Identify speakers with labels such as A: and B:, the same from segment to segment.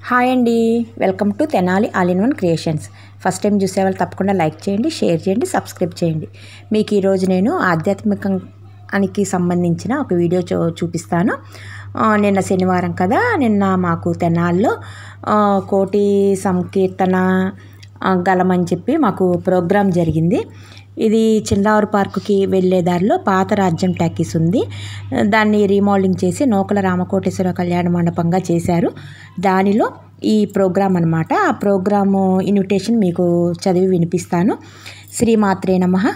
A: Hi అండి, welcome to Tenali all in one creations. First time చూసేవాళ్ళు తప్పకుండా లైక్ చేయండి, షేర్ చేయండి, సబ్స్క్రైబ్ చేయండి. మీకు ఈరోజు నేను ఆధ్యాత్మికానికి సంబంధించిన ఒక వీడియో చూపిస్తాను. నిన్న శనివారం కదా, నిన్న మాకు తెనాల్లో కోటి సంకీర్తన గలమని చెప్పి మాకు ప్రోగ్రాం జరిగింది. ఇది చిల్లావూరు పార్కుకి వెళ్ళే దారిలో పాత రాజ్యం టాకీస్ ఉంది. దాన్ని రీమోడలింగ్ చేసి నూకల రామకోటేశ్వర కళ్యాణ మండపంగా చేశారు. దానిలో ఈ ప్రోగ్రాం అనమాట. ఆ ప్రోగ్రాము ఇన్విటేషన్ మీకు చదివి వినిపిస్తాను. శ్రీమాత్రే నమః.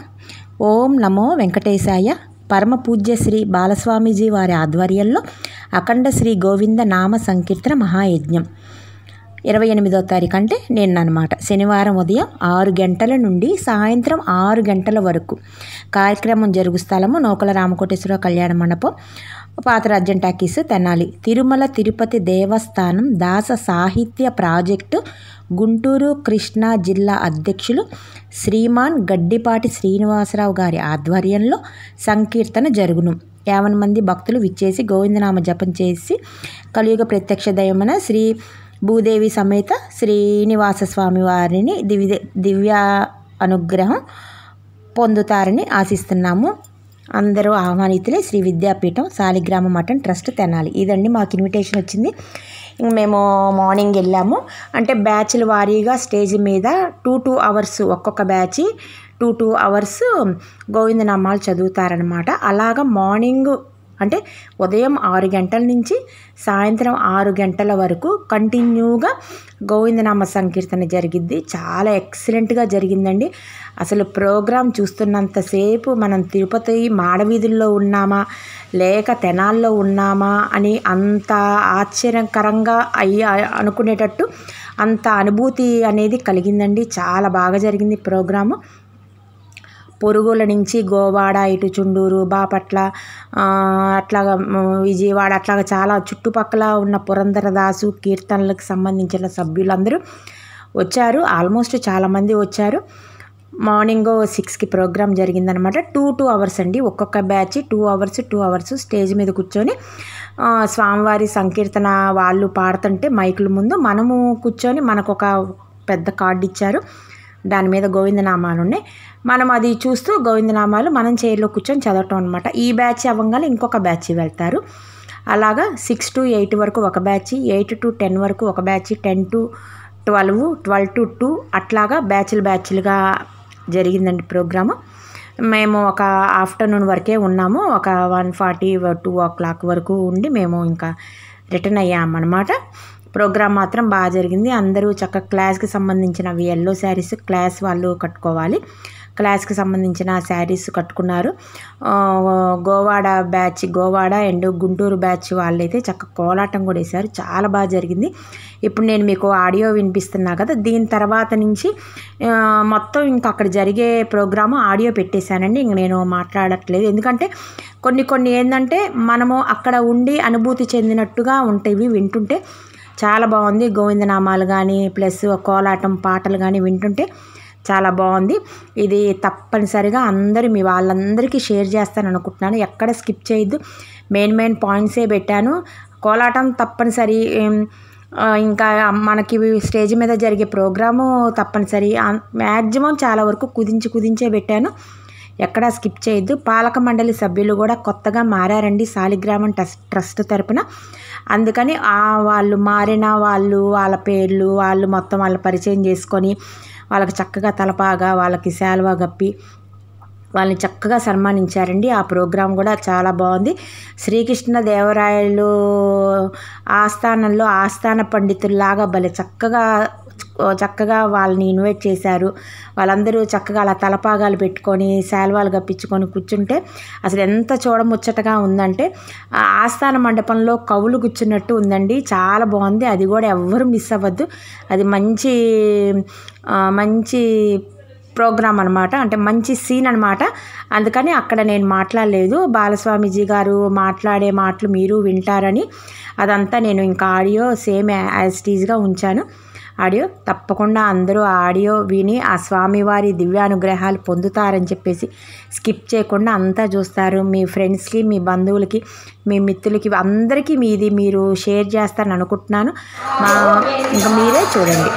A: ఓం నమో వెంకటేశాయ. పరమ పూజ్య శ్రీ బాలస్వామీజీ వారి ఆధ్వర్యంలో అఖండ శ్రీ గోవింద నామ సంకీర్తన మహాయజ్ఞం 28వ తారీఖు అంటే నిన్నమాట, శనివారం ఉదయం 6 గంటల నుండి సాయంత్రం 6 గంటల వరకు కార్యక్రమం జరుగు స్థలము నూకల రామకోటేశ్వర కళ్యాణ మండపం, పాత రాజ్యం టాకీస్, తెనాలి. తిరుమల తిరుపతి దేవస్థానం దాస సాహిత్య ప్రాజెక్టు గుంటూరు కృష్ణా జిల్లా అధ్యక్షులు శ్రీమాన్ గడ్డిపాటి శ్రీనివాసరావు గారి ఆధ్వర్యంలో సంకీర్తన జరుగును. 50 మంది భక్తులు విచ్చేసి గోవిందనామ జపం చేసి కలియుగ ప్రత్యక్ష దైవమైన శ్రీ భూదేవి సమేత శ్రీనివాస స్వామి వారిని దివ్య అనుగ్రహం పొందుతారని ఆశిస్తున్నాము. అందరూ ఆహ్వానితులే. శ్రీ విద్యాపీఠం శాలిగ్రామ మఠం ట్రస్ట్ తెనాలి. ఇదండి మాకు ఇన్విటేషన్ వచ్చింది. మేము మార్నింగ్ వెళ్ళాము. అంటే బ్యాచ్ల వారీగా స్టేజ్ మీద 2 అవర్స్ ఒక్కొక్క బ్యాచ్ 2 అవర్స్ గోవిందనామాలు చదువుతారనమాట. అలాగా మార్నింగ్ అంటే ఉదయం 6 గంటల నుంచి సాయంత్రం 6 గంటల వరకు కంటిన్యూగా గోవిందనామ సంకీర్తన జరిగిద్ది. చాలా ఎక్సలెంట్గా జరిగిందండి. అసలు ప్రోగ్రాం చూస్తున్నంతసేపు మనం తిరుపతి మాడవీధుల్లో ఉన్నామా లేక తెనాల్లో ఉన్నామా అని అంత ఆశ్చర్యకరంగా అనుకునేటట్టు అంత అనుభూతి అనేది కలిగిందండి. చాలా బాగా జరిగింది ప్రోగ్రాము. పొరుగుల నుంచి గోవాడ, ఇటు చుండూరు, బాపట్ల, అట్లాగా విజయవాడ, అట్లాగా చాలా చుట్టుపక్కల ఉన్న పురంధరదాసు కీర్తనలకు సంబంధించిన సభ్యులందరూ వచ్చారు. ఆల్మోస్ట్ చాలామంది వచ్చారు. మార్నింగ్ 6కి ప్రోగ్రాం జరిగిందనమాట. 2 అవర్స్ అండి. ఒక్కొక్క బ్యాచ్ 2 అవర్స్ స్టేజ్ మీద కూర్చొని స్వామివారి సంకీర్తన వాళ్ళు పాడుతుంటే మైకుల ముందు మనము కూర్చొని మనకు ఒక పెద్ద కార్డు ఇచ్చారు. దాని మీద గోవిందనామాలు ఉన్నాయి. మనం అది చూస్తూ గోవిందనామాలు మనం చైర్లో కూర్చొని చదవటం అనమాట. ఈ బ్యాచ్ అవ్వగానే ఇంకొక బ్యాచ్ వెళ్తారు. అలాగా 6 to 8 వరకు ఒక బ్యాచ్, 8 to 10 వరకు ఒక బ్యాచ్, 10 to 12, 12 to 2 అట్లాగా బ్యాచ్లుగా జరిగిందండి ప్రోగ్రాము. మేము ఒక ఆఫ్టర్నూన్ వరకే ఉన్నాము. ఒక 1:40, 2 o'clock వరకు ఉండి మేము ఇంకా రిటర్న్ అయ్యామన్నమాట. ప్రోగ్రాం మాత్రం బాగా జరిగింది. అందరూ చక్కగా క్లాస్కి సంబంధించినవి ఎల్లో శారీస్ క్లాస్ వాళ్ళు కట్టుకోవాలి. క్లాస్కి సంబంధించిన శారీస్ కట్టుకున్నారు. Govada batch, Govada and Guntur batch వాళ్ళైతే చక్కగా కోలాటం కూడా వేశారు. చాలా బాగా జరిగింది. ఇప్పుడు నేను మీకు ఆడియో వినిపిస్తున్నా కదా, దీని తర్వాత నుంచి మొత్తం ఇంకా అక్కడ జరిగే ప్రోగ్రాము ఆడియో పెట్టేశానండి. ఇంక నేను మాట్లాడట్లేదు. ఎందుకంటే కొన్ని ఏంటంటే మనము అక్కడ ఉండి అనుభూతి చెందినట్టుగా ఉంటాయి. వింటుంటే చాలా బాగుంది. గోవిందనామాలు కానీ ప్లస్ కోలాటం పాటలు కానీ వింటుంటే చాలా బాగుంది. ఇది తప్పనిసరిగా అందరూ మీ వాళ్ళందరికీ షేర్ చేస్తాను అనుకుంటున్నాను. ఎక్కడ స్కిప్ చేయొద్దు. మెయిన్ పాయింట్సే పెట్టాను. కోలాటం తప్పనిసరి. ఇంకా మనకి స్టేజ్ మీద జరిగే ప్రోగ్రాము తప్పనిసరి. మ్యాక్సిమం చాలా వరకు కుదించే పెట్టాను. ఎక్కడా స్కిప్ చేయొద్దు. పాలక మండలి సభ్యులు కూడా కొత్తగా మారారండి శాలిగ్రామం ట్రస్ట్ తరపున. అందుకని వాళ్ళు మారిన వాళ్ళ పేర్లు వాళ్ళు మొత్తం వాళ్ళ పరిచయం చేసుకొని వాళ్ళకి చక్కగా తలపాగా వాళ్ళకి శాలువా గప్పి వాళ్ళని చక్కగా సన్మానించారండి. ఆ ప్రోగ్రాం కూడా చాలా బాగుంది. శ్రీకృష్ణ దేవరాయలు ఆస్థానంలో ఆస్థాన పండితుల్లాగా భలే చక్కగా వాళ్ళని ఇన్వైట్ చేశారు. వాళ్ళందరూ చక్కగా అలా తలపాగాలు పెట్టుకొని శాల్వాలు గప్పించుకొని కూర్చుంటే అసలు ఎంత చూడముచ్చటగా ఉందంటే ఆస్థాన మండపంలో కవులు కూర్చున్నట్టు ఉందండి. చాలా బాగుంది. అది కూడా ఎవ్వరూ మిస్ అవ్వద్దు. అది మంచి ప్రోగ్రాం అనమాట. అంటే మంచి సీన్ అనమాట. అందుకని అక్కడ నేను మాట్లాడలేదు. బాలస్వామీజీ గారు మాట్లాడే మాటలు మీరు వింటారని అదంతా నేను ఇంకా ఆడియో సేమ్ యాజ్ టీజ్గా ఉంచాను. ఆడియో. తప్పకుండా అందరూ ఆ ఆడియో విని ఆ స్వామివారి దివ్యానుగ్రహాలు పొందుతారని చెప్పేసి స్కిప్ చేయకుండా అంతా చూస్తారు. మీ ఫ్రెండ్స్కి, మీ బంధువులకి, మీ మిత్రులకి అందరికీ మీరు షేర్ చేస్తారని అనుకుంటున్నాను. ఇంకా మీరే చూడండి.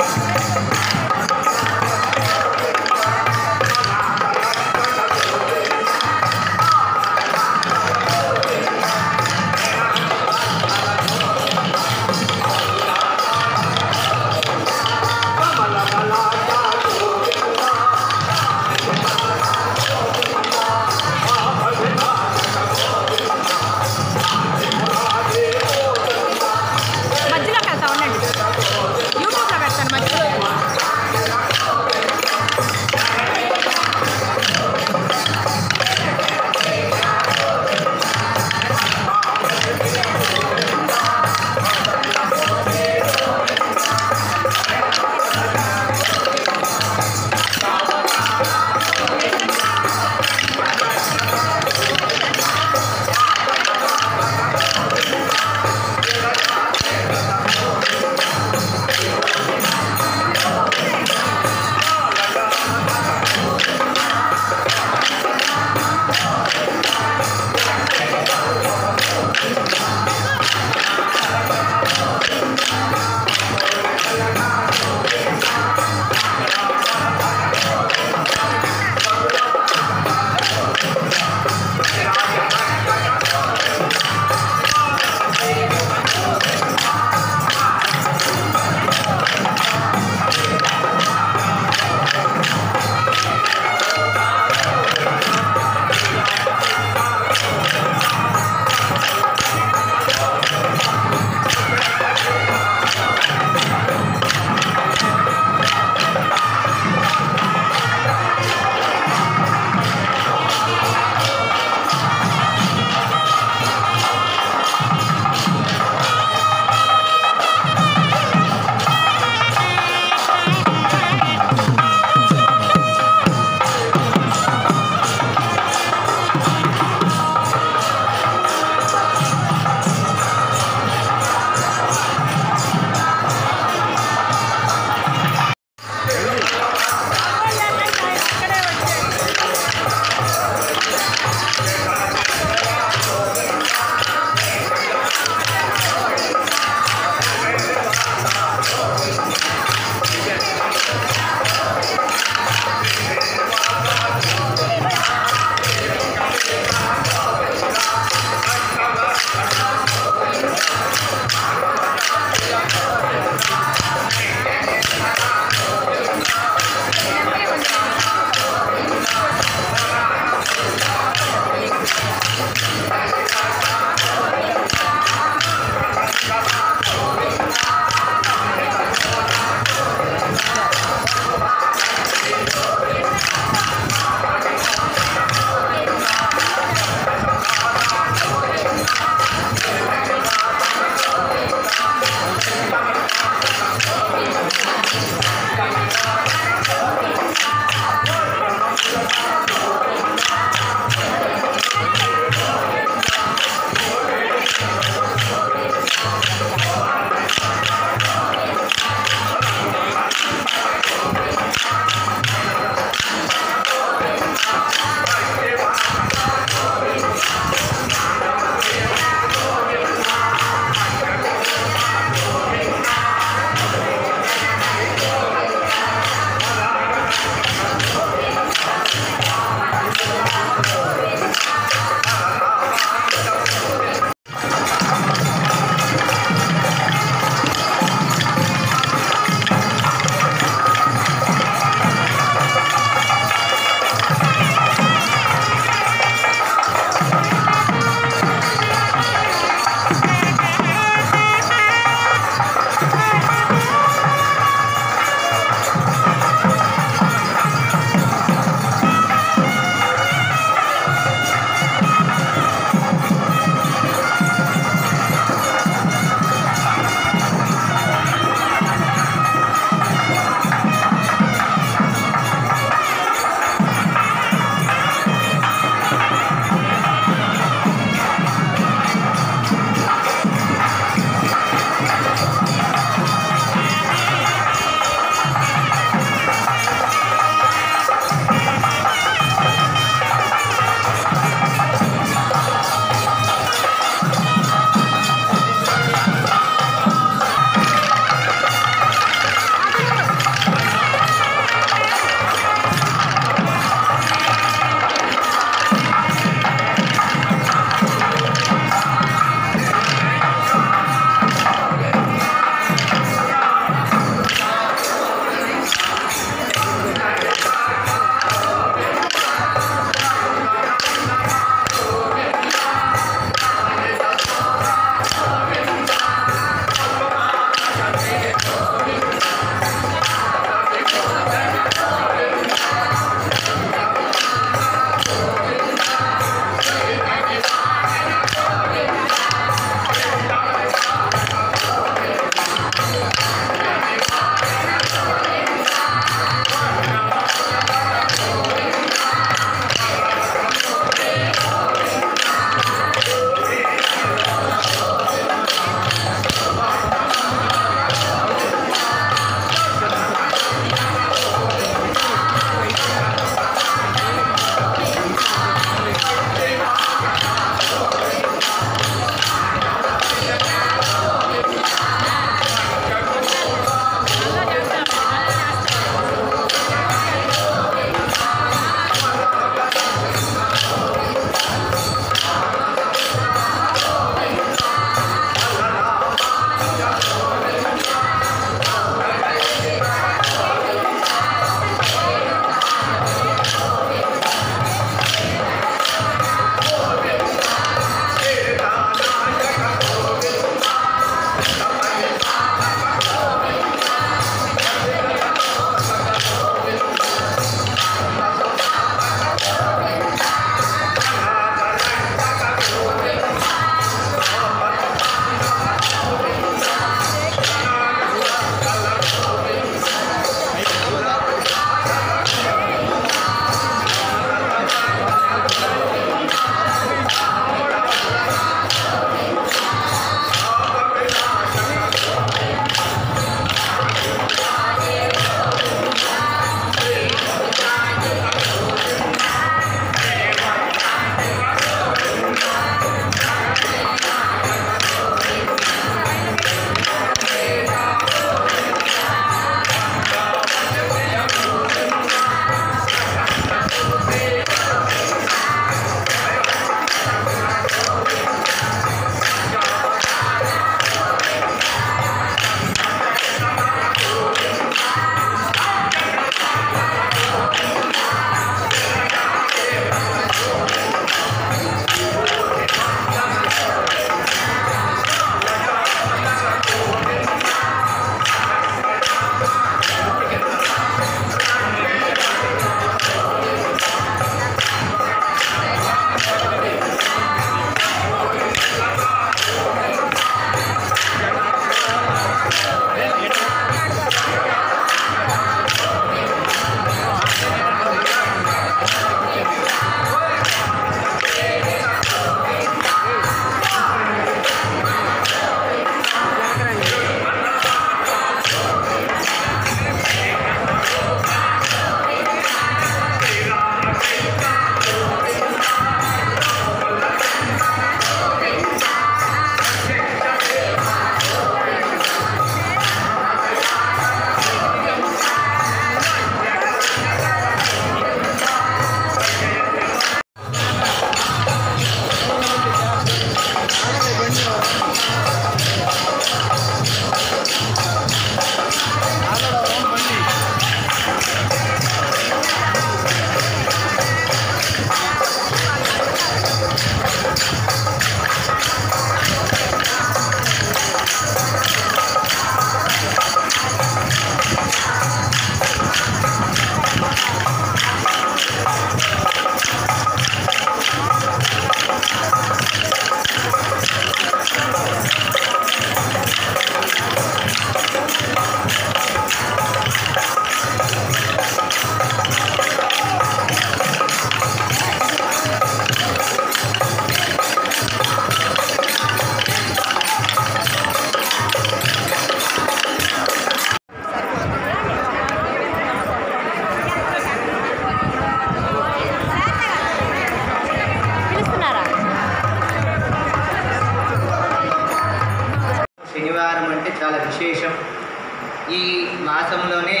B: ప్రాంతంలోనే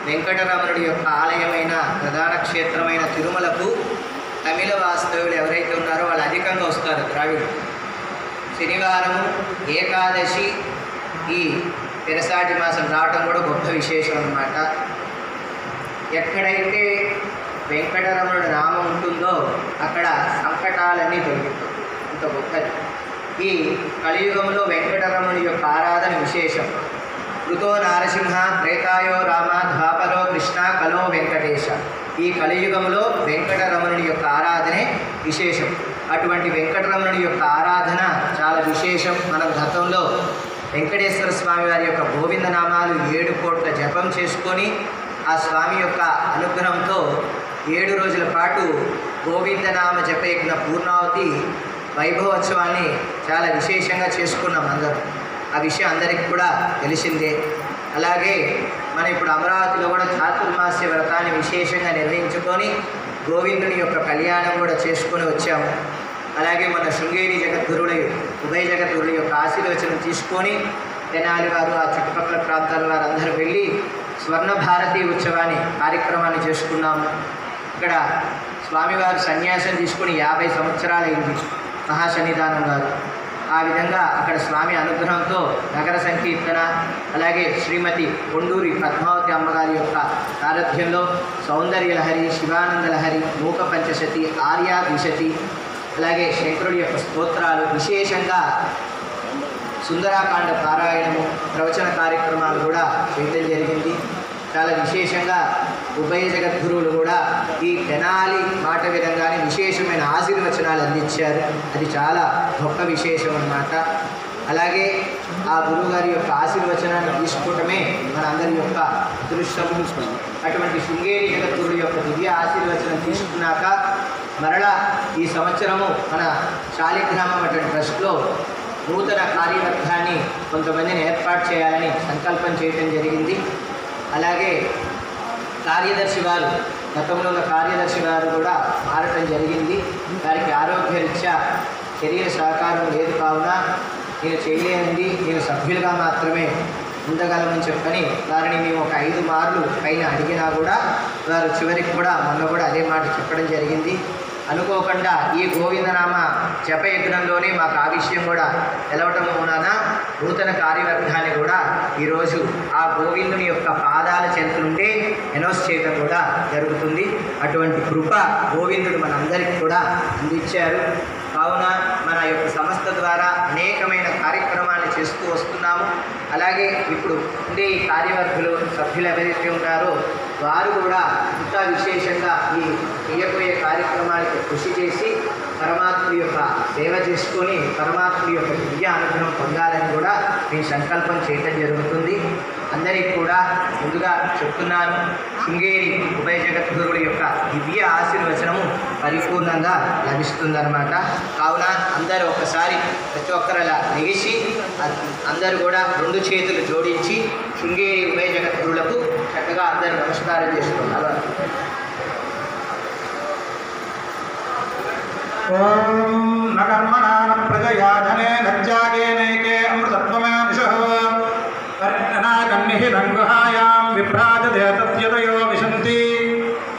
B: వెంకటరమణుడి యొక్క ఆలయమైన ప్రధాన క్షేత్రమైన తిరుమలకు తమిళ వాస్తవులు ఎవరైతే ఉన్నారో వాళ్ళు అధికంగా వస్తారు. ద్రావిడు శనివారము ఏకాదశి ఈ తెరసాటి మాసం రావటం కూడా గొప్ప విశేషం అన్నమాట. ఎక్కడైతే వెంకటరమణుడి నామం ఉంటుందో అక్కడ సంకటాలన్నీ తొలగిపోతాయి. అంత గొప్పది. ఈ కలియుగంలో వెంకటరమణుడి యొక్క ఆరాధన విశేషం. కృతో నారసింహ త్రేతాయో రామ ద్వాపరో కృష్ణ కలో వెంకటేశ. ఈ కలియుగంలో వెంకటరమణుడి యొక్క ఆరాధనే విశేషం. అటువంటి వెంకటరమణుడి యొక్క ఆరాధన చాలా విశేషం. మనం గతంలో వెంకటేశ్వర స్వామి వారి యొక్క గోవిందనామాలు 7 కోట్ల జపం చేసుకొని ఆ స్వామి యొక్క అనుగ్రహంతో 7 రోజుల పాటు గోవిందనామ జపయజ్ఞ పూర్ణావతి వైభవోత్సవాన్ని చాలా విశేషంగా చేసుకున్నాం అందరూ. ఆ విషయం అందరికీ కూడా తెలిసిందే. అలాగే మనం ఇప్పుడు అమరావతిలో కూడా చాతుర్మాస్య వ్రతాన్ని విశేషంగా నిర్వహించుకొని గోవిందుని యొక్క కళ్యాణం కూడా చేసుకొని వచ్చాము. అలాగే మన శృంగేరి జగద్గురువుల ఉభయ జగద్గురుల యొక్క ఆశీర్వచనం తీసుకొని తెనాలి వారు ఆ చుట్టుపక్కల ప్రాంతాల వారు అందరూ వెళ్ళి స్వర్ణ భారతి ఉత్సవాన్ని కార్యక్రమాన్ని చేసుకున్నాము. ఇక్కడ స్వామివారు సన్యాసం తీసుకుని 50 సంవత్సరాలైంది మహాసన్నిధానం గారు. ఆ విధంగా అక్కడ స్వామి అనుగ్రహంతో నగర సంకీర్తన, అలాగే శ్రీమతి కొండూరి పద్మావతి అమ్మగారి యొక్క సారథ్యంలో సౌందర్య లహరి, శివానంద లహరి, మూక పంచశతి, ఆర్యా ద్విశతి, అలాగే శంకరుడి యొక్క స్తోత్రాలు, విశేషంగా సుందరాకాండ పారాయణము, ప్రవచన కార్యక్రమాలు కూడా చేయడం జరిగింది. చాలా విశేషంగా ఉభయ జగద్గురువులు కూడా ఈ తెనాలి మాట విధంగానే విశేషమైన ఆశీర్వచనాలు అందించారు. అది చాలా గొప్ప విశేషం అన్నమాట. అలాగే ఆ గురువుగారి యొక్క ఆశీర్వచనాన్ని తీసుకోవటమే మన అందరి యొక్క అదృష్టం. అటువంటి శృంగేరి జగద్గురుడు యొక్క దివ్య ఆశీర్వచనం తీసుకున్నాక మరలా ఈ సంవత్సరము మన శాలిగ్రామం అటువంటి ట్రస్ట్లో నూతన కార్యవర్గాన్ని కొంతమందిని ఏర్పాటు చేయాలని సంకల్పం చేయడం జరిగింది. అలాగే కార్యదర్శి వారు, గతంలో ఉన్న కార్యదర్శి వారు కూడా మారటం జరిగింది. వారికి ఆరోగ్యరీత్యా శరీర సహకారం లేదు కావున నేను చేయలేనండి, నేను సభ్యులుగా మాత్రమే ఉండగలమని చెప్పని వారిని మేము ఒక 5 మార్లు పైన అడిగినా కూడా వారు చివరికి కూడా మొన్న కూడా అదే మాట చెప్పడం జరిగింది. అనుకోకుండా ఈ గోవిందనామ జపయజ్ఞంలోనే మాకు ఆ విషయం కూడా తెలవటం మూలాన నూతన కార్యవర్గాన్ని కూడా ఈరోజు ఆ గోవిందుని యొక్క పాదాల చెంత నుండే అనౌన్స్ చేయడం కూడా జరుగుతుంది. అటువంటి కృప గోవిందుడు మనందరికీ కూడా అందించారు. కావున మన యొక్క సంస్థ ద్వారా అనేకమైన కార్యక్రమాలు చేస్తూ వస్తున్నాము. అలాగే ఇప్పుడు ఉండే ఈ కార్యవర్గులు సభ్యులు ఎవరైతే ఉన్నారో వారు కూడా ఇంకా విశేషంగా ఈ చేయబోయే కార్యక్రమాలకు కృషి చేసి పరమాత్ముడి యొక్క సేవ చేసుకొని పరమాత్ముడి యొక్క దివ్య అనుగ్రహం పొందాలని కూడా నేను సంకల్పం చేయటం జరుగుతుంది. అందరికీ కూడా ముందుగా చెప్తున్నాను, శృంగేరి ఉభయ జగద్గురువుల యొక్క దివ్య ఆశీర్వచనము పరిపూర్ణంగా లభిస్తుందన్నమాట. కావున అందరూ ఒకసారి ప్రతి ఒక్కరలా లెగిసి అందరూ కూడా 2 చేతులు జోడించి శృంగేరి ఉభయ జగద్గురువులకు చక్కగా అందరూ నమస్కారం చేసుకున్నారు.
C: ఓం నకర్మణాన ప్రజయాధనే నజ్జాగేనైకే అమృతత్వమాదిశః పరిణనాగన్నిహితం గుహాయాం విభ్రాజతే తత్యతయో విశంతి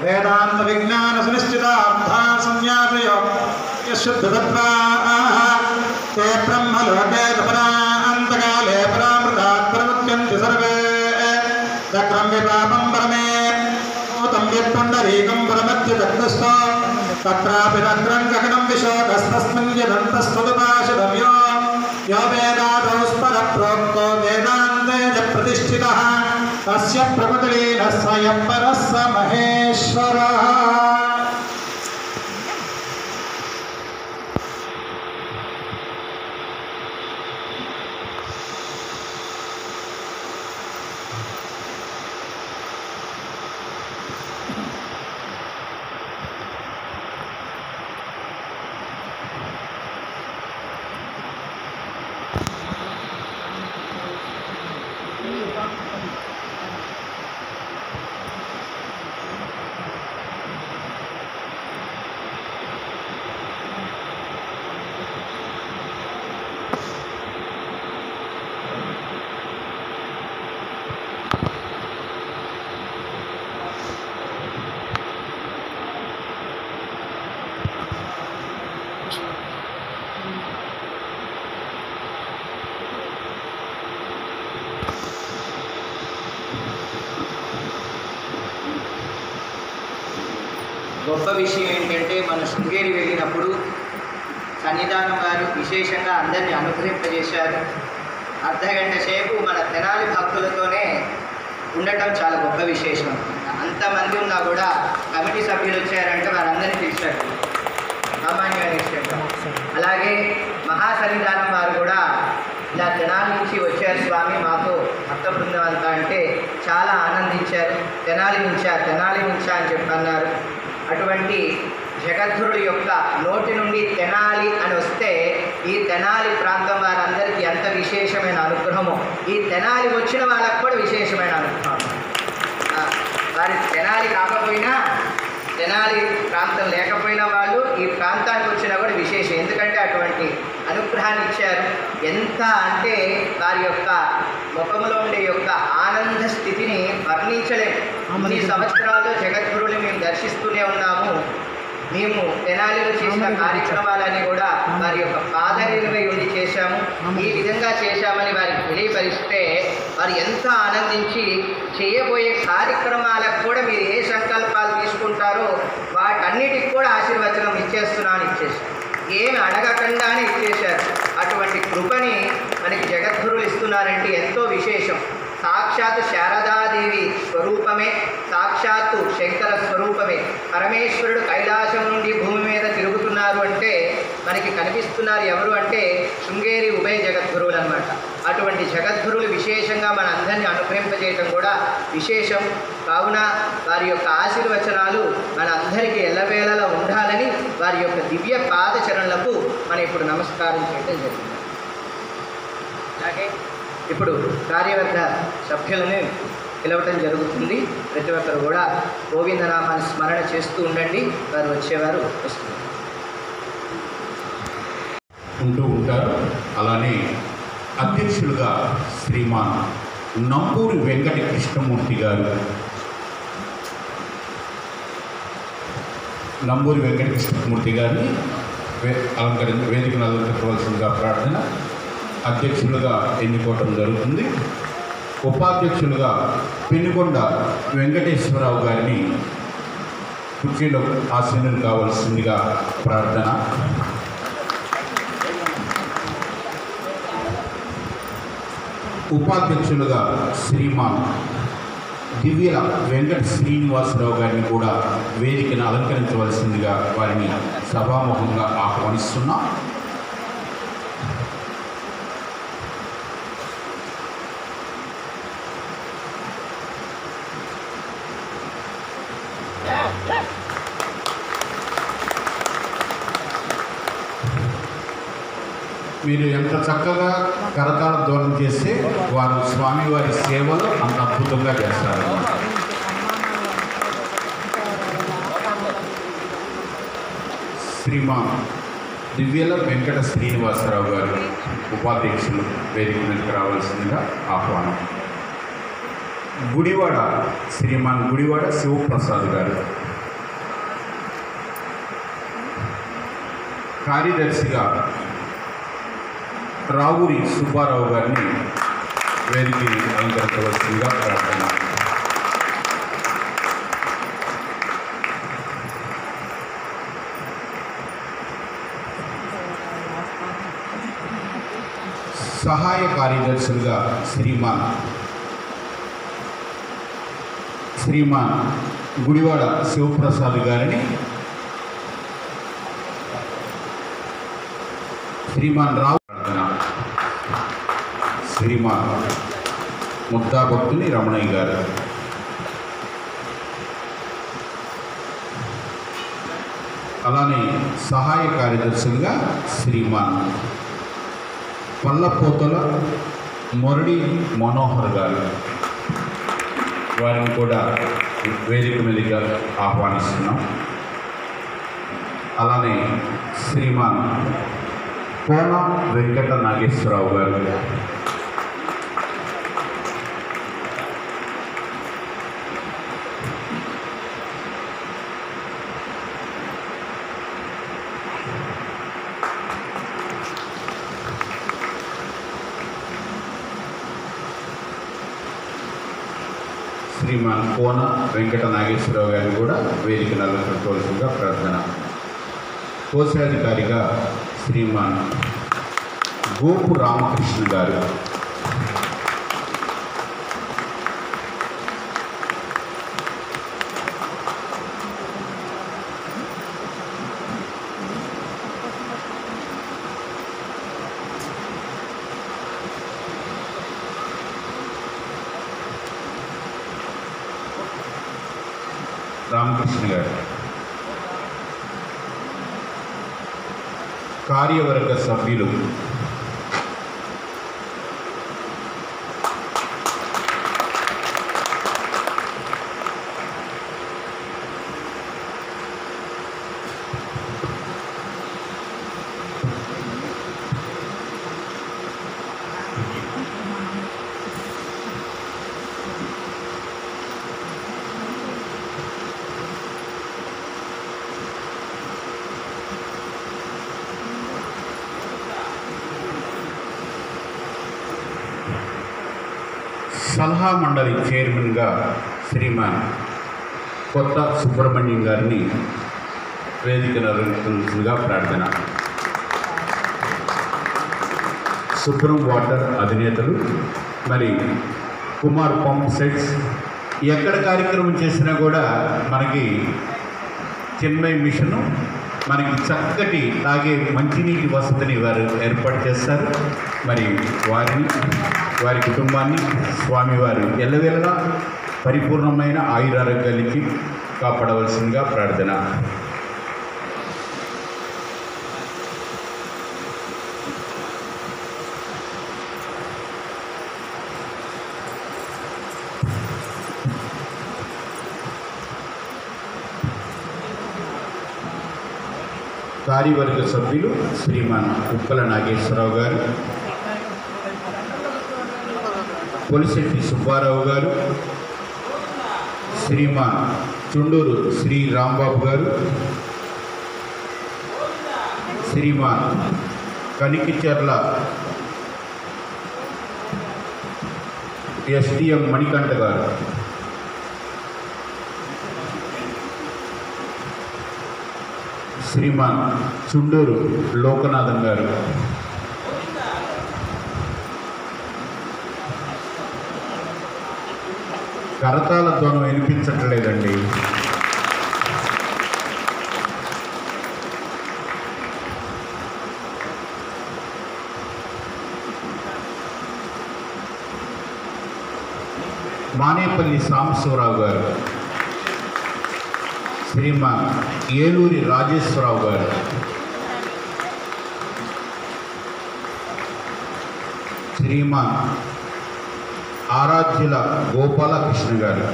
C: వేదాంత విజ్ఞాన సునిశ్చితార్థా సంన్యాసయో యశుద్ధతత్వాః తే బ్రహ్మలోకే తపరాంతకాలే పరామృతాత్ ప్రముచ్యంతి సర్వే చక్రం విపాపం పరమే తం యత్పుండరీకం పరమత్య దగ్ధస్థో తత్రాపి తత్రం గగనం విశోకస్తస్మిన్ యదంతస్తదుపాశదం యో వేదాదౌ స్పర ప్రోక్తో వేదాంతే చ ప్రతిష్ఠితః తస్య ప్రకృతిలీనः స్వయం పరः స మహేశ్వరः.
B: గొప్ప విషయం ఏంటంటే మన శృంగేరి వెళ్ళినప్పుడు సన్నిధానం వారు విశేషంగా అందరినీ అనుగ్రహింపజేశారు. అర్ధగంట సేపు మన తెనాలి భక్తులతోనే ఉండటం చాలా గొప్ప విశేషం. అంతమంది ఉన్నా కూడా కమిటీ సభ్యులు వచ్చారంటే వారందరినీ పిలిచారు, సామాన్యమైన విషయం. అలాగే మహాసన్నిధానం వారు కూడా ఇలా తెనాలి నుంచి వచ్చారు స్వామి మాతో భక్త బృందం అంతా అంటే చాలా ఆనందించారు. తెనాలి నుంచా అని చెప్పన్నారు. అటువంటి జగద్గురుడు యొక్క నోటి నుండి తెనాలి అని వస్తే ఈ తెనాలి ప్రాంతం వారందరికీ ఎంత విశేషమైన అనుగ్రహమో, ఈ తెనాలి వచ్చిన వాళ్ళకు కూడా విశేషమైన అనుగ్రహం. వారి తెనాలి కాకపోయినా, తెనాలి ప్రాంతం లేకపోయినా వాళ్ళు ఈ ప్రాంతానికి వచ్చినా కూడా విశేషం. ఎందుకంటే అటువంటి అనుగ్రహాన్ని ఇచ్చారు. ఎంత అంటే వారి యొక్క ముఖంలో ఉండే యొక్క ఆనంద స్థితిని వర్ణించలేము. ఇన్ని సంవత్సరాల్లో జగద్గురువుని మేము దర్శిస్తూనే ఉన్నాము. మేము తెనాలిలో చేసిన కార్యక్రమాలన్నీ కూడా వారి యొక్క పాదరేణువై ఉండి చేశాము. ఈ విధంగా చేశామని వారికి తెలియపరిస్తే వారు ఎంత ఆనందించి చేయబోయే కార్యక్రమాలకు కూడా మీరు ఏ సంకల్పాలు తీసుకుంటారో వాటన్నిటికి కూడా ఆశీర్వచనం ఇచ్చేస్తున్నాను ఇచ్చేసారు. ఏమి అడగకుండానే ఇచ్చేశారు. అటువంటి కృపని మనకి జగద్గురువులు ఇస్తున్నారంటే ఎంతో విశేషం. సాక్షాత్ శారదాదేవి స్వరూపమే, సాక్షాత్తు శంకర స్వరూపమే. పరమేశ్వరుడు కైలాసం నుండి భూమి మీద తిరుగుతున్నారు అంటే మనకి కనిపిస్తున్నారు ఎవరు అంటే శృంగేరి ఉభయ జగద్గురువులు అన్నమాట. అటువంటి జగద్గురువులు విశేషంగా మన అందరినీ అనుగ్రహింపజేయటం కూడా విశేషం. కావున వారి యొక్క ఆశీర్వచనాలు మన అందరికీ ఎల్లవేళలా ఉండాలని వారి యొక్క దివ్య పాదచరణలకు మనం ఇప్పుడు నమస్కారం చేయడం జరిగింది. అలాగే ఇప్పుడు కార్యవర్గ సభ్యులను పిలవటం జరుగుతుంది. ప్రతి ఒక్కరు కూడా గోవిందనామాన్ని స్మరణ చేస్తూ ఉండండి. వారు వచ్చేవారు వస్తున్నారు
D: ఉంటూ ఉంటారు. అలానే అధ్యక్షులుగా శ్రీమాన్ నంబూరి వెంకట కృష్ణమూర్తి గారు, నంబూరి వెంకట కృష్ణమూర్తి గారిని వేదికను అలంకరించవలసిందిగా ప్రార్థన. అధ్యక్షులుగా ఎన్నుకోవటం జరుగుతుంది. ఉపాధ్యక్షులుగా పెనుకొండ వెంకటేశ్వరరావు గారిని కుర్చీలో ఆసీనులు కావాల్సిందిగా ప్రార్థన. ఉపాధ్యక్షులుగా శ్రీమాన్ దివ్య వెంకట శ్రీనివాసరావు గారిని కూడా వేదికను అలంకరించవలసిందిగా వారిని సభాముఖంగా ఆహ్వానిస్తున్నాం. మీరు ఎంత చక్కగా కరతాళ ధ్వనం చేస్తే వారు స్వామివారి సేవలు అంత అద్భుతంగా చేస్తారు. శ్రీమాన్ దివ్యల వెంకట శ్రీనివాసరావు గారు ఉపాధ్యక్షులు వేదిక మీదకి రావాల్సిందిగా ఆహ్వానం. గుడివాడ శ్రీమాన్ గుడివాడ శివప్రసాద్ గారు కార్యదర్శిగా రావురి సుబ్బారావు గారిని వేదికని అలంకరించవలసిందిగా ప్రార్థన. సహాయ కార్యదర్శులుగా శ్రీమాన్ గుడివాడ శివప్రసాద్ గారిని, శ్రీమాన్ రావు ప్రార్థన, శ్రీమాన్ ముద్దాభక్తుని రమణయ్య గారు, అలానే సహాయ కార్యదర్శులుగా శ్రీమాన్ పల్లపోతల మొరడి మనోహర్ గారు, వారిని కూడా వేదిక మీదుగా ఆహ్వానిస్తున్నాం. అలానే శ్రీమాన్ కోన వెంకట నాగేశ్వరరావు గారు, శ్రీమాన్ కోన వెంకట నాగేశ్వరరావు గారిని కూడా వేదికను అలంకరించవలసిందిగా ప్రార్థన. కోశాధికారిగా శ్రీమాన్ గోపు రామకృష్ణ గారు, రామకృష్ణ గారు, కార్యవర్గ సభ్యులు సలహా మండలి చైర్మన్గా శ్రీమాన్ కొత్త సుబ్రహ్మణ్యం గారిని వేదికను అలంకరించగా ప్రార్థన. సుబ్రం వాటర్ అధినేతలు మరి కుమార్ పంప్ సెట్స్ ఎక్కడ కార్యక్రమం చేసినా కూడా మనకి చెన్నై మిషను మనకి చక్కటి తాగే మంచినీటి వసతిని వారు ఏర్పాటు చేస్తారు. మరి వారిని వారి కుటుంబాన్ని స్వామివారు ఎల్లవేళలా పరిపూర్ణమైన ఆయురారోగ్యాలకి కాపాడవలసిందిగా ప్రార్థన. కార్యవర్గ సభ్యులు శ్రీమాన్ ఉప్పల నాగేశ్వరరావు గారు, పొలిశెట్టి సుబ్బారావు గారు, శ్రీమాన్ చుండూరు శ్రీ రాంబాబు గారు, శ్రీమాన్ కనికిచెర్ల ఎస్డిఎం మణికంఠ గారు, శ్రీమాన్ చుండూరు లోకనాథన్ గారు, కరతాల ధ్వనం వినిపించట్లేదండి. మానేపల్లి సాంబశివరావు గారు, శ్రీమాన్ ఏలూరి రాజేశ్వరరావు గారు, శ్రీమాన్ ఆరాధ్యుల గోపాలకృష్ణ గారు,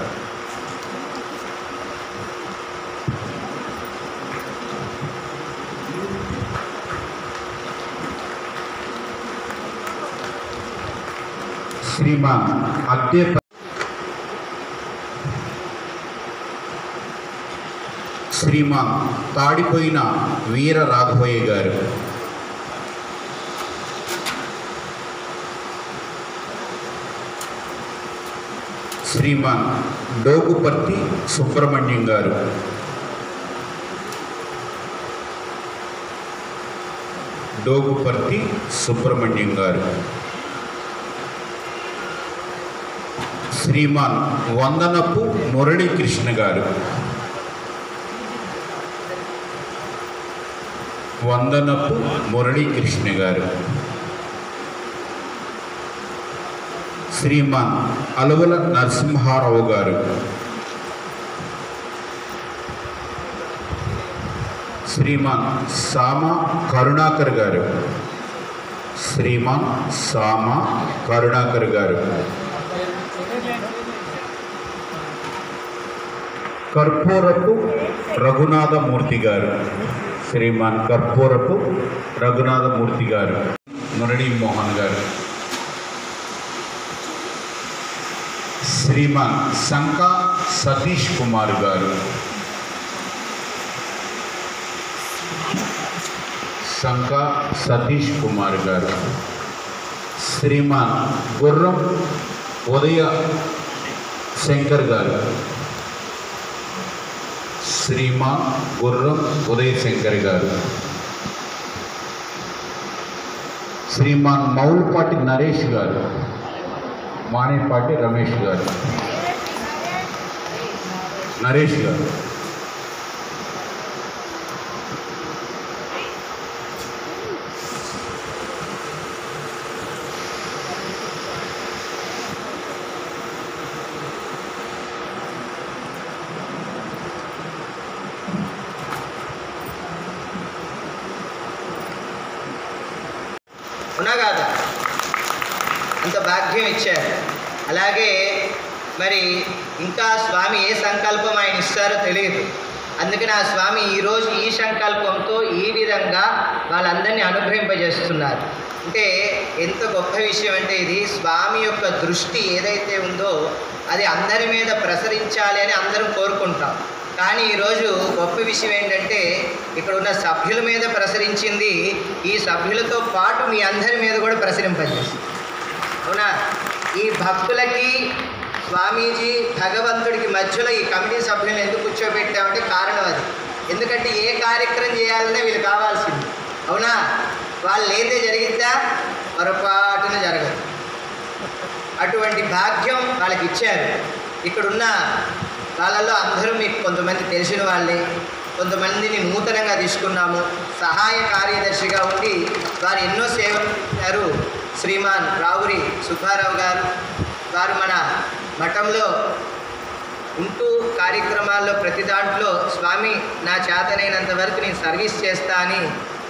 D: శ్రీమాన్ అగ్దే శ్రీమాన్ తాడిపోయిన వీర రాఘవయ్య గారు, శ్రీమాన్ డోగుపర్తి సుబ్రహ్మణ్యం గారు, డోగుపర్తి సుబ్రహ్మణ్యం గారు, శ్రీమాన్ వందనపు మురళీకృష్ణ గారు, వందనపు మురళీకృష్ణ గారు, శ్రీమాన్ అలువల నరసింహారావు గారు, శ్రీమాన్ సామ కరుణాకర్ గారు, శ్రీమాన్ సామ కరుణాకర్ గారు, కర్పూరపు రఘునాథమూర్తి గారు, శ్రీమాన్ కర్పూరపు రఘునాథమూర్తి గారు, మురళీమోహన్ గారు, శ్రీమాన్ శంకా సతీష్ కుమార్ గారు, శంకా సతీష్ కుమార్ గారు, శ్రీమాన్ గుర్రం ఉదయ శంకర్ గారు, శ్రీమాన్ గుర్రం ఉదయ్ శంకర్ గారు, శ్రీమాన్ మౌల్పాటి నరేష్ గారు, మానేపాటి రమేష్ గారు, నరేష్ గారు,
B: ఉన్నా కాదా? అంత భాగ్యం ఇచ్చారు. అలాగే మరి ఇంకా స్వామి ఏ సంకల్పం ఆయన ఇస్తారో తెలియదు. అందుకని ఆ స్వామి ఈరోజు ఈ సంకల్పంతో ఈ విధంగా వాళ్ళందరినీ అనుగ్రహింపజేస్తున్నారు. అంటే ఎంత గొప్ప విషయం అంటే ఇది స్వామి యొక్క దృష్టి ఏదైతే ఉందో అది అందరి మీద ప్రసరించాలి అని అందరం కోరుకుంటాం. కానీ ఈరోజు గొప్ప విషయం ఏంటంటే ఇక్కడ ఉన్న సభ్యుల మీద ప్రసరించింది, ఈ సభ్యులతో పాటు మీ అందరి మీద కూడా ప్రసరింపజేస్తుంది. అవునా? ఈ భక్తులకి స్వామీజీ భగవంతుడికి మధ్యలో ఈ కమిటీ సభ్యులను ఎందుకు కూర్చోబెట్టామంటే కారణం అది. ఎందుకంటే ఏ కార్యక్రమం చేయాలన్నా వీళ్ళు కావాల్సింది. అవునా? వాళ్ళు లేదే జరిగిద్దా? పొరపాటున జరగదు. అటువంటి భాగ్యం వాళ్ళకి ఇచ్చారు. ఇక్కడున్న వాళ్ళల్లో అందరూ మీకు కొంతమంది తెలిసిన వాళ్ళే, కొంతమందిని నూతనంగా తీసుకున్నాము. సహాయ కార్యదర్శిగా ఉండి వారు ఎన్నో సేవలు చేశారు. శ్రీమాన్ రావురి సుబ్బారావు గారు, వారు మన మఠంలో ఉంటూ కార్యక్రమాల్లో ప్రతి దాంట్లో స్వామి నా చేతనైనంత వరకు నేను సర్వీస్ చేస్తా అని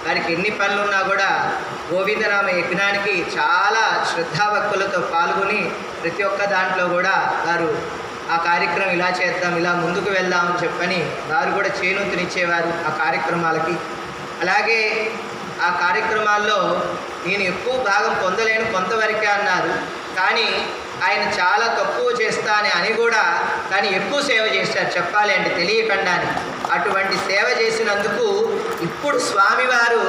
B: వారికి ఎన్ని పనులున్నా కూడా గోవిందనామ యజ్ఞానికి చాలా శ్రద్ధాభక్తులతో పాల్గొని ప్రతి ఒక్క దాంట్లో కూడా వారు ఆ కార్యక్రమం ఇలా చేద్దాం, ఇలా ముందుకు వెళ్దామని చెప్పని వారు కూడా చేయూతనిచ్చేవారు ఆ కార్యక్రమాలకి. అలాగే ఆ కార్యక్రమాల్లో నేను ఎక్కువ భాగం పొందలేను, కొంతవరకే అన్నారు. కానీ ఆయన చాలా తక్కువ చేస్తానని అని కూడా కానీ ఎక్కువ సేవ చేశారు చెప్పాలి అంటే తెలియకుండానే. అటువంటి సేవ చేసినందుకు ఇప్పుడు స్వామివారు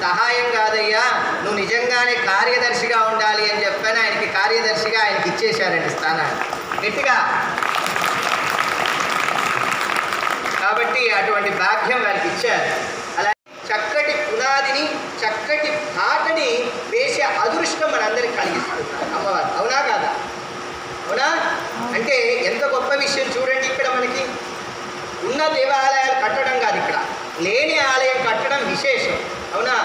B: సహాయం కాదయ్యా, నువ్వు నిజంగానే కార్యదర్శిగా ఉండాలి అని చెప్పని ఆయనకి కార్యదర్శిగా ఆయనకి ఇచ్చేశారండి స్థానాన్ని గట్టిగా. కాబట్టి అటువంటి భాగ్యం వారికి ఇచ్చారు. అలా చక్కటి పునాదిని చక్కటి పాటని వేసే అదృష్టం మనందరికి కలిగిస్తున్నారు అమ్మవారు. అవునా కాదా? అవునా? అంటే ఎంత గొప్ప విషయం చూడండి. ఇక్కడ మనకి ఉన్న దేవాలయాలు కట్టడం కాదు, ఇక్కడ లేని ఆలయం కట్టడం విశేషం. అవునా?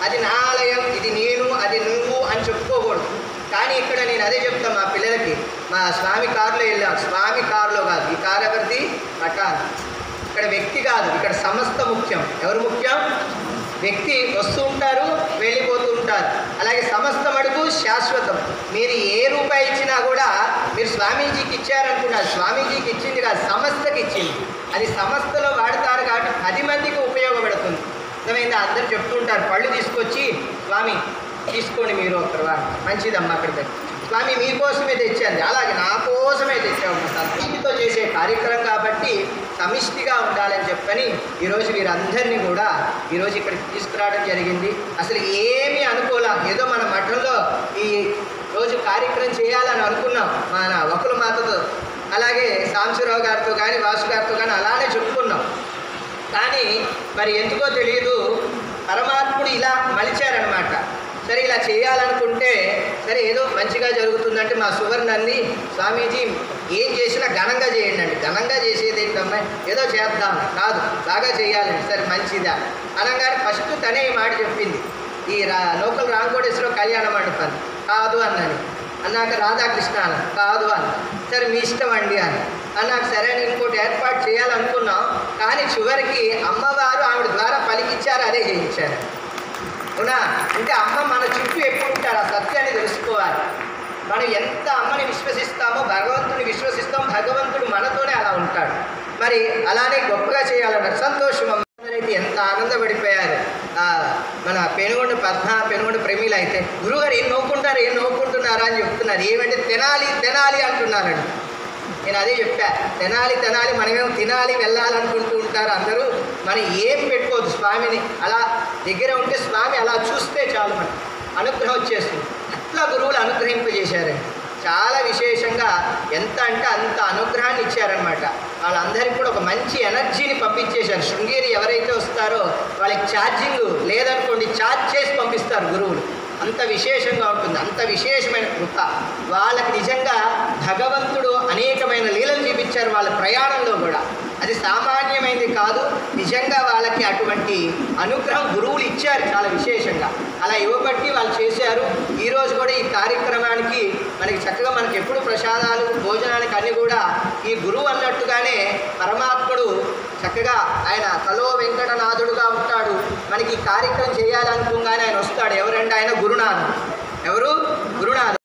B: అది నా ఆలయం, ఇది నేను, అది నువ్వు అని చెప్పుకోకూడదు. కానీ ఇక్కడ నేను అదే చెప్తాను మా పిల్లలకి, మా స్వామి కారులో వెళ్ళాం. స్వామి కారులో కాదు, ఈ కారు ఎవరిది? పట్టాలి. ఇక్కడ వ్యక్తి కాదు, ఇక్కడ సంస్థ ముఖ్యం. ఎవరు ముఖ్యం? వ్యక్తి వస్తూ ఉంటారు, వెళ్ళిపోతూ ఉంటారు. అలాగే సంస్థ మడుగు శాశ్వతం. మీరు ఏ రూపాయి ఇచ్చినా కూడా మీరు స్వామీజీకి ఇచ్చారనుకున్నారు, స్వామీజీకి ఇచ్చింది కాదు, సంస్థకి ఇచ్చింది. అది సంస్థలో వాడతారు కాబట్టి 10 మందికి ఉపయోగపడుతుంది. అర్థమైందా? అందరూ చెప్తుంటారు, పళ్ళు తీసుకొచ్చి స్వామి తీసుకోండి మీరు ఒకరు మంచిదమ్మా అక్కడ పెట్టి, స్వామి మీకోసమే తెచ్చాను, అలాగే నా కోసమే తెచ్చాము. సంతృప్తితో చేసే కార్యక్రమం కాబట్టి సమిష్టిగా ఉండాలని చెప్పని ఈరోజు వీరందరినీ కూడా ఈరోజు ఇక్కడికి తీసుకురావడం జరిగింది. అసలు ఏమీ అనుకోలేం, ఏదో మన మఠంలో ఈ రోజు కార్యక్రమం చేయాలని అనుకున్నాం మన వకుల మాతతో, అలాగే సాంబశివరావు గారితో కానీ వాసు గారితో కానీ అలానే చెప్పుకున్నాం. కానీ మరి ఎందుకో తెలియదు పరమాత్ముడు ఇలా మలిచారనమాట. సరే ఇలా చేయాలనుకుంటే సరే ఏదో మంచిగా జరుగుతుందంటే మా సువర్ణన్ని స్వామీజీ ఏం చేసినా ఘనంగా చేయండి అండి. ఘనంగా చేసేది ఏంటమ్మా, ఏదో చేద్దాం కాదు, బాగా చేయాలండి. సరే మంచిదా అనగానే ఫస్ట్ తనే ఈ మాట చెప్పింది, ఈ లోకల్ రాంకోటేశ్వర కళ్యాణ మండపాన్ని కాదు అన్నని అన్నాక రాధాకృష్ణ అన్న కాదు అన్న. సరే మీ ఇష్టం అండి అని అన్నాక సరే అని ఇంకోటి ఏర్పాటు చేయాలనుకున్నాం. కానీ చివరికి అమ్మవారు ఆవిడ ద్వారా పలికిచ్చారు, అదే చేయించారు. అవునా? అంటే అమ్మ మన చుట్టూ ఎప్పుడు ఉంటారు, ఆ సత్యాన్ని తెలుసుకోవాలి. మనం ఎంత అమ్మని విశ్వసిస్తామో భగవంతుని విశ్వసిస్తాం, భగవంతుడు మనతోనే అలా ఉంటాడు. మరి అలానే గొప్పగా చేయాలన్నారు. సంతోషం అమ్మనైతే ఎంత ఆనందపడిపోయారు. మన పెనుగొండ పద్మ, పెనుగొండ ప్రమీల అయితే గురువుగారు ఏం నవ్వుకుంటున్నారా అని చెప్తున్నారు. ఏమంటే తినాలి తినాలి అంటున్నారండి. నేను అదే చెప్పా, తినాలి తినాలి, మనమేమో తినాలి వెళ్ళాలనుకుంటూ ఉంటారు అందరూ. మనం ఏం పెట్టుకోవద్దు, స్వామిని అలా దగ్గర ఉంటే స్వామి అలా చూస్తే చాలు, మనకి అనుగ్రహం వచ్చేస్తుంది. అట్లా గురువులు అనుగ్రహింపజేశారండి. చాలా విశేషంగా ఎంత అంటే అంత అనుగ్రహాన్ని ఇచ్చారనమాట. వాళ్ళందరికీ కూడా ఒక మంచి ఎనర్జీని పంపించేశారు. శృంగేరి ఎవరైతే వస్తారో వాళ్ళకి ఛార్జింగ్ లేదనుకోండి, ఛార్జ్ చేసి పంపిస్తారు గురువులు. అంత విశేషంగా ఉంటుంది, అంత విశేషమైన కృప. వాళ్ళకి నిజంగా భగవంతుడు అనేకమైన లీలలు చూపించారు వాళ్ళ ప్రయాణంలో కూడా. అది సామాన్యమైనది కాదు, నిజంగా వాళ్ళకి అటువంటి అనుగ్రహం గురువులు ఇచ్చారు చాలా విశేషంగా. అలా ఇవ్వబట్టి వాళ్ళు చేశారు. ఈరోజు కూడా ఈ కార్యక్రమానికి మనకి చక్కగా మనకి ఎప్పుడు ప్రసాదాలు భోజనానికి అన్నీ కూడా ఈ గురువు అన్నట్టుగానే పరమాత్ముడు చక్కగా ఆయన తలో వెంకటనాథుడుగా ఉంటాడు. మనకి ఈ కార్యక్రమం చేయాలనుకోగానే ఆయన వస్తాడు. ఎవరంటే ఆయన గురునాథుడు. ఎవరు? గురునాథుడు.